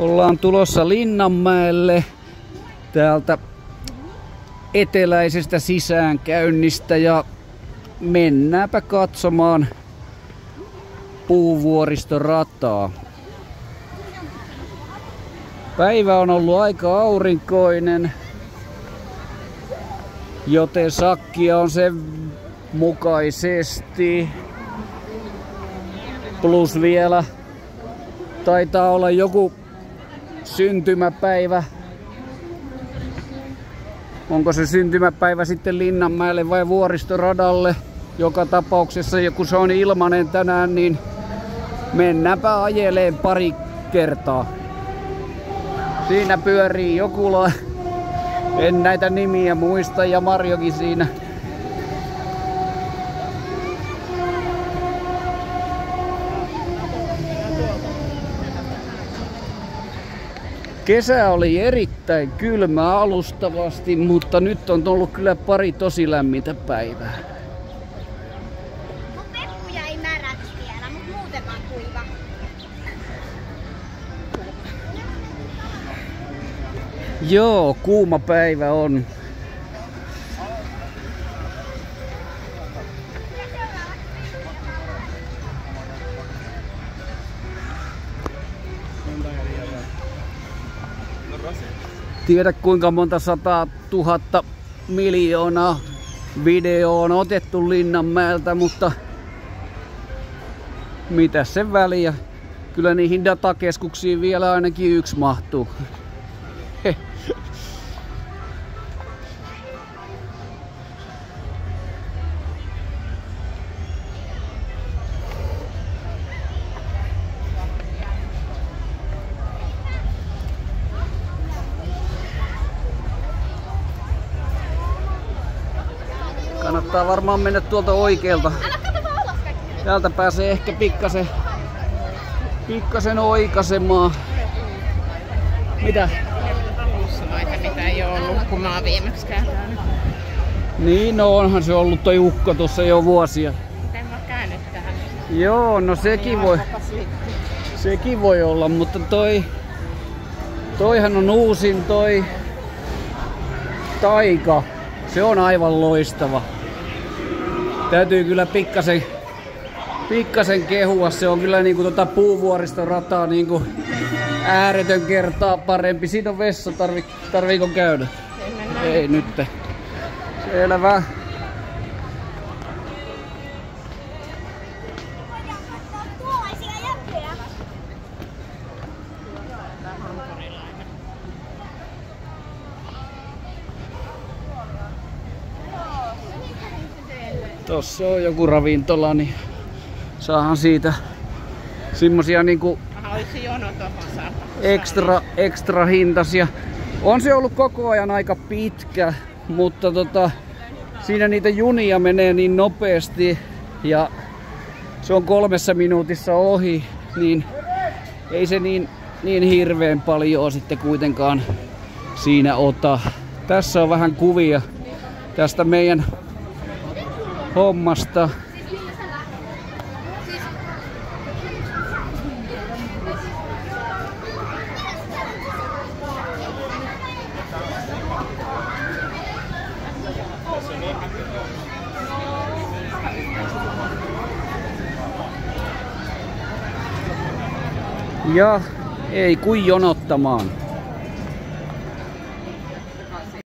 Ollaan tulossa Linnanmäelle täältä eteläisestä sisäänkäynnistä ja mennäänpä katsomaan Puuvuoristorataa. Päivä on ollut aika aurinkoinen, joten sakkia on sen mukaisesti. Plus vielä taitaa olla joku syntymäpäivä. Onko se syntymäpäivä sitten Linnanmäelle vai Vuoristoradalle? Joka tapauksessa, kun se on ilmanen tänään, niin mennäänpä ajeleen pari kertaa. Siinä pyörii Jokula. En näitä nimiä muista ja Marjokin siinä. Kesä oli erittäin kylmä alustavasti, mutta nyt on ollut kyllä pari tosi lämmintä päivää. Mun peppu jäi märäksi vielä, mut muuten vaan kuiva. Joo, kuuma päivä on. Tiedä kuinka monta 100 000 miljoonaa videoa on otettu Linnanmäeltä, mutta mitä sen väliä? Kyllä niihin datakeskuksiin vielä ainakin yksi mahtuu. Kannattaa varmaan mennä tuolta oikealta. Täältä pääsee ehkä pikkasen oikaisemaan. Mitä? Mitä ei ole ollut, kun mä oon viimeksi käynyt. Niin, no onhan se ollut toi ukko tuossa jo vuosia. Miten mä oon käynyt tähän? Joo, no sekin voi olla, mutta toihan on uusin toi Taika. Se on aivan loistava. Täytyy kyllä pikkasen kehua. Se on kyllä niinku Puuvuoristorataa niinku ääretön kertaa parempi. Siinä on vessa, tarviiko käydä? Ei nyt. Selvä. Tossa on joku ravintola, niin saahan siitä semmosia niinku extra hintaisia. On se ollut koko ajan aika pitkä, mutta siinä niitä junia menee niin nopeasti ja se on 3 minuutissa ohi, niin ei se niin hirveän paljon sitten kuitenkaan siinä ota. Tässä on vähän kuvia tästä meidän hommasta. Ja ei kuin jonottamaan.